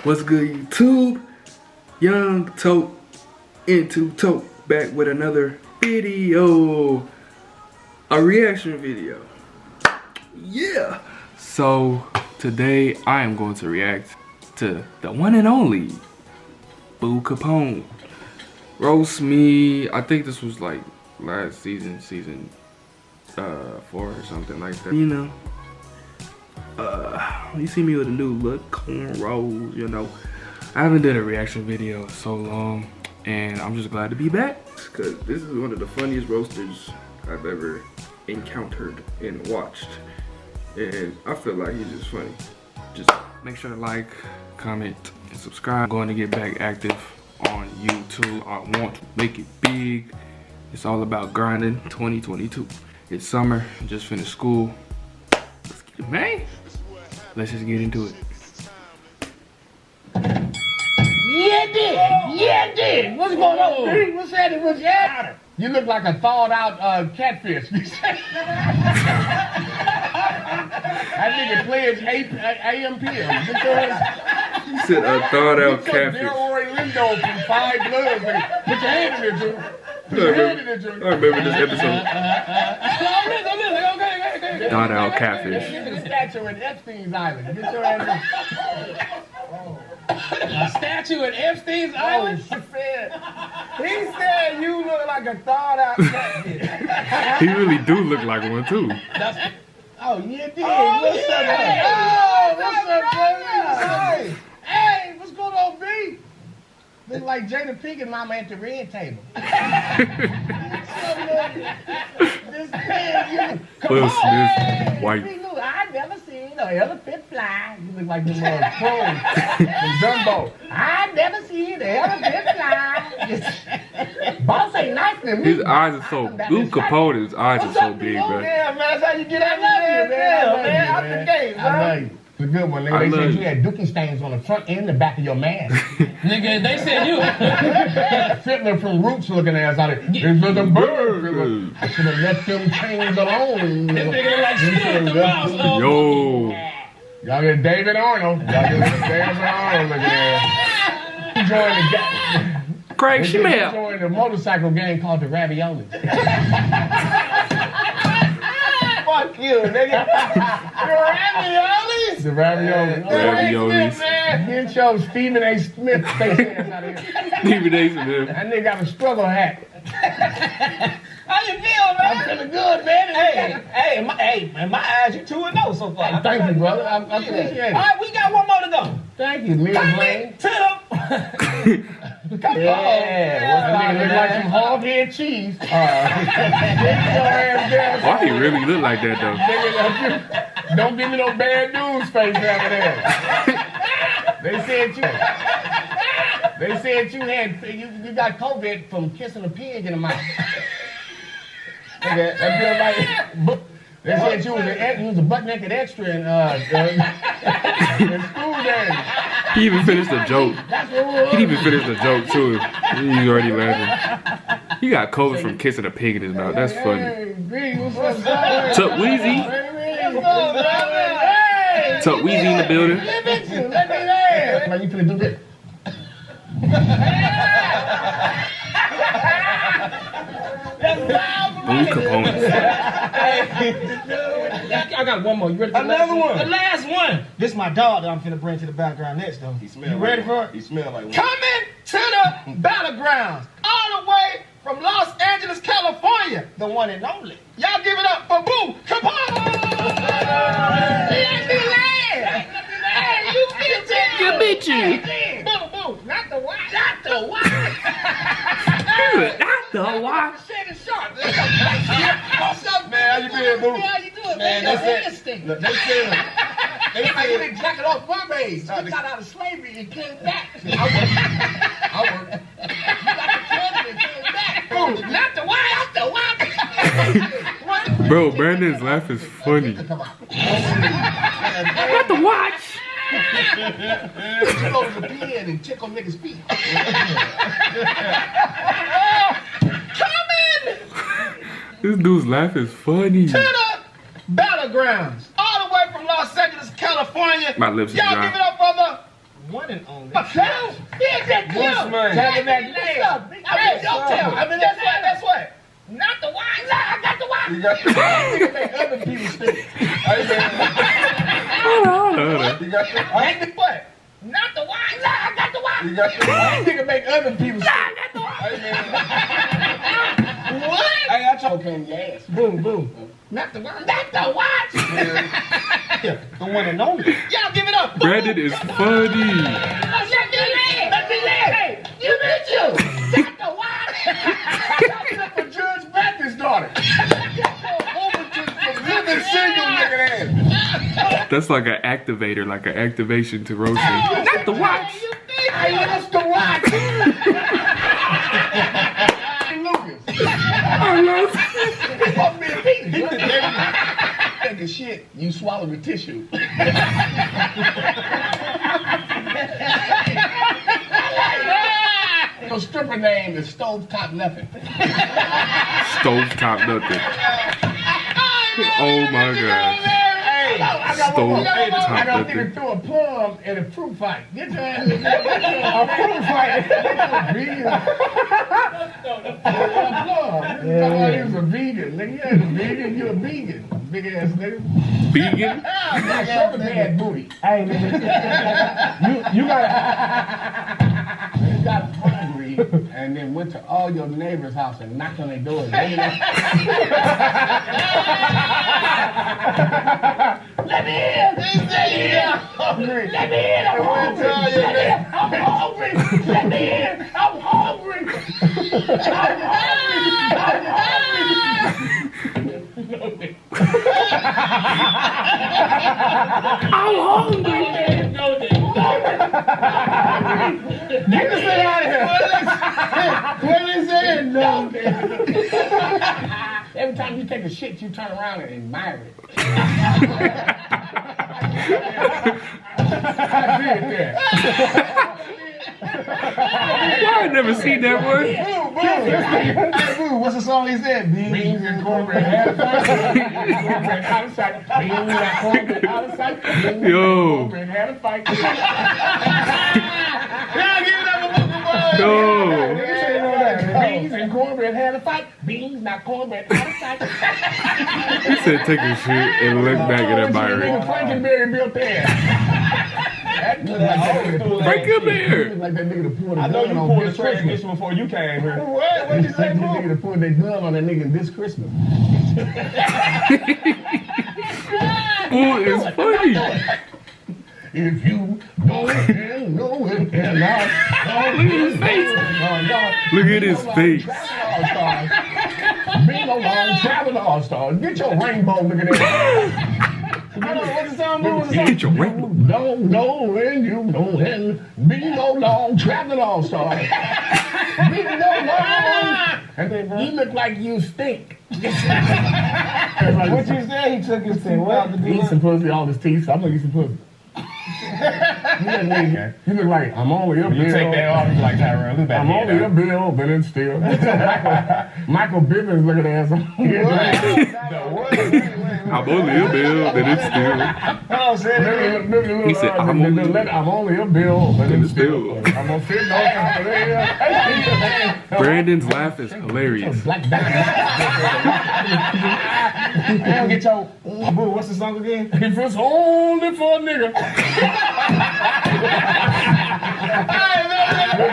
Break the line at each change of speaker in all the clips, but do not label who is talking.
What's good, YouTube? Young Tote into Tote back with another video, a reaction video. Yeah. So today I am going to react to the one and only Boo Kapone. Roast me. I think this was like last season, season 4 or something like that. You know. You see me with a new look, cornrows, you know. I haven't done a reaction video in so long, and I'm just glad to be back. Because this is one of the funniest roasters I've ever encountered and watched. And I feel like he's just funny. Just make sure to like, comment, and subscribe. I'm going to get back active on YouTube. I want to make it big. It's all about grinding 2022. It's summer, just finished school. Let's get it, man. Let's just get into it.
Yeah, dude. What's going on, dude? What's happening with you? You look like a thawed out catfish. That nigga plays AMP.
You said a thawed out catfish.
Delroy Lindo from Five Bloods. Put your hand in it, dude.
I remember this episode. Thawed out catfish.
Get to the statue at Epstein's Island. Get your ass a statue at Epstein's Island? He said you look like a thawed out catfish.
He really do look like one too.
Oh, yeah, dude. What's up, man? Oh, what's up, baby? Hey, what's going on, B? Look like Jada Pinkett mama at the red table. This man,
Will Smith, white.
I never seen an elephant fly. You look like the little crow from Dumbo. I never seen an elephant fly. Boss ain't nice to me.
His eyes are so, Boo Kapone's eyes are so big, bro.
Yeah, man, that's how you get out of here, man. Out the gate, bro. I love you. It's a good one, nigga. They said you had dookie stains on the front and the back of your mask.
Nigga, they said you.
Fiddler from Roots looking ass out of it. It's just a bird. I should have left them chains alone.
This nigga look like shit at the mouse.
Yo.
Y'all get David Arnold. Y'all get David Arnold looking at. He joined the gang.
Craig
He
Schmidt.
joined a motorcycle gang called the Ravioli. Fuck you, nigga. The raviolis? The raviolis.
Raviolis.
Get your Stephen A. Smith face ass out of here.
Stephen A. Smith.
That nigga got a struggle hat.
How you feel, man?
I'm feeling good, man.
Hey, my eyes, you 2-0 so far.
Thank you, brother. I appreciate it.
All right, we got one more to go.
Thank you, Mia Blaine.
To them.
Come on. That nigga look like some hog-head cheese. Get your ass down.
Why he really look like that though?
Nigga, don't give me no bad news face over there. They said you got COVID from kissing a pig in the mouth. Nigga, that feel like. They said you was a butt naked extra in school days.
He even finished the joke. He even finished the joke too. He's already laughing. He got COVID from kissing a pig in his mouth. That's funny. Tuck Weezy. Tuck Weezy in the building.
Man, you finna do this.
Boo Kapone.
I got one more. You ready for
Another one?
The last one. This is my dog that I'm finna bring to the background next, though.
You ready for it?
He smell like one.
Coming to the battlegrounds, all the way from Los Angeles, California, the one and only. Y'all give it up for Boo Kapone!
You beat you.
Boo, not the watch. Not the watch.
Not the watch.
What's up, man? How you been, Boo?
How you doing,
Man,
man?
they said they jacket off my base. You got out of slavery and came back. I worked. You got the treasure and came back. Boo, not the watch. Not the watch.
Bro, Brandon's laugh is funny.
Come on.
Not the watch.
Chill over the pen and tickle niggas' feet. Coming
This dude's laugh is funny.
to the battlegrounds, all the way from Los Angeles, California.
My lips are
Y'all
dry.
give it up for the
one and only.
Here's that
What's mine?
Tell me that lamb. I mean, don't tell. I mean, that's what. Not the wine. Nah, I got the wine.
You got the
Nigga make other people stink.
Hold on.
You got the
Make what? Not the wine. Nah, I got the wine.
You got the
Nigga make other people stink. Nah, I got the wine. What?
Hey, I told him yes. Boom, boom.
Not the wine. Not the wine.
Yeah, the one and only.
Y'all give it up.
Brandon is funny.
Let me laugh. Hey, you bitch you. Not the wine. Talking up for Judge Baptist's daughter.
Living single nigga ass.
That's like an activator, like an activation to roast him. Not the watch.
I used to watch. Lucas.
I love
Take a shit, you swallow the tissue. Your stripper name is Stovetop Nothing.
Stovetop nothing. Oh my god. Stovetop
I got
nothing.
nigga throw a plum in a fruit fight. Get your ass in there. A fruit fight. A plum. He was a vegan. Nigga, you ain't a vegan. You a vegan. Big ass nigga.
Vegan?
I show the bad booty.
Hey, nigga. You got
You got hungry and then went to all your neighbors' house and knocked on their doors. Let me in. I'm hungry. Let me in. I'm hungry. I'm hungry. Let me in. I'm hungry.
I'm hungry.
Get this thing out of here. What is it? No. Every time you take a shit, you turn around and admire it. I did that.
Why I never seen that one?
Hey, boo, what's the song he said? Beans and cornbread out of sight. Cornbread out of sight. Beans and cornbread out of sight.
Yo.
Cornbread had a fight.
No.
Beans and cornbread had a fight. Beans, not cornbread, out of sight.
He said take a shit and look back and admire it.
Nigga Frankenberry built that.
Frankenberry.
Like that nigga to pull the
I know
gun
you
on
pulled
this
the
Christmas.
transmission before you came here.
What? What'd you say, bro? Nigga to pull their gun on that nigga this Christmas.
Oh, it's funny.
If you know it, know it, and now.
Look at his face.
Being a long traveling all-star. Get your rainbow looking at
What's the song?
Get your rainbow.
Don't know when you know when. Be no long traveling all-star. Be no long. And then you look like you stink.
What you say? He took his thing. What?
Eat some pussy, all his teeth. So I'm gonna eat some pussy. You look like I'm only a bill.
You take that off like Tyrone. Look back
I'm only a bill, but it's still. Michael Bivins looking at us.
I'm only a bill, but it's still. He said, I'm
only a bill, but it's still.
still.
I'm gonna sit down.
Brandon's laugh is hilarious.
Black diamond.
Get your boo. What's the song again?
If it's only for a nigga.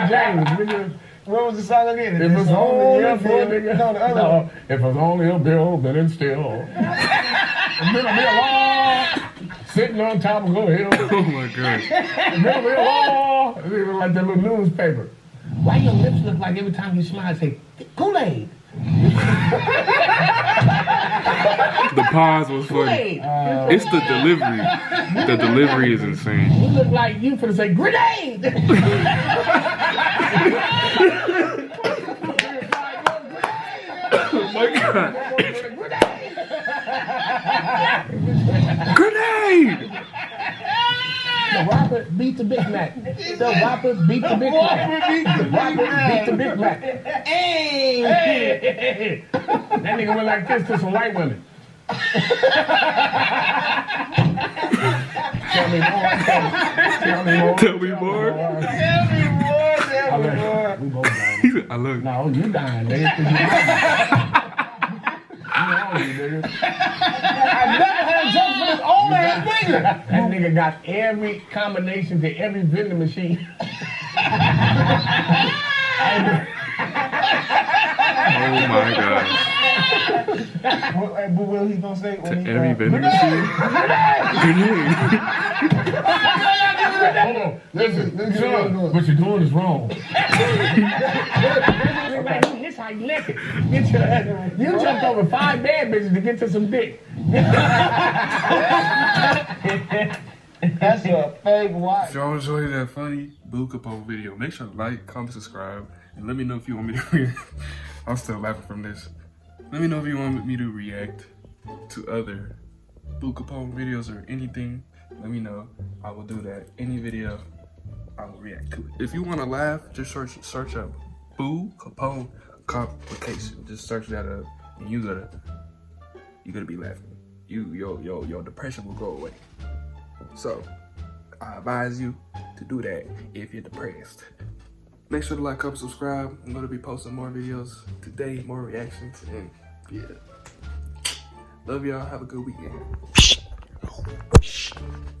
James, nigga.
What was the song again?
If it's only
a
for a nigga.
No, the other one.
No, if it's only a bill, then it's still. It's gonna be a long sitting on top of a hill.
Oh my god.
It's gonna be a long. It's like that little newspaper. Why your lips look like every time you smile, say Kool-Aid?
The pause was funny. It's the delivery. The delivery is insane.
You look like you finna say grenade.
Oh my god. Grenade!
The Whopper beat the Big Mac. The Whopper beat the Big Mac. The Whopper beat the Big Mac. Hey! That nigga went like this to some white women. Tell me more. Tell me more.
Tell me more.
Tell me more. We both dying.
He said, I love you.
No, you dying, nigga. I never had jokes for this old ass nigga. That nigga got every combination to every vending machine.
Oh my gosh.
What will he gonna say?
To every vending machine.
Hold on. Listen. What you're doing is wrong. This how you lick it. You jumped over 5 bad bitches to get to some dick. That's a fake watch.
If y'all enjoyed that funny Boo Kapone video, make sure to like, comment, subscribe, and let me know if you want me to react. I'm still laughing from this. Let me know if you want me to react to other Boo Kapone videos or anything. Let me know. I will do that. Any video, I will react to it. If you want to laugh, just search up Boo Kapone complication. Just search that up, and you're gonna be laughing. Your depression will go away. So, I advise you to do that if you're depressed. Make sure to like, comment, subscribe. I'm going to be posting more videos today, more reactions, and yeah. Love y'all. Have a good weekend.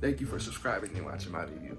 Thank you for subscribing and watching my videos.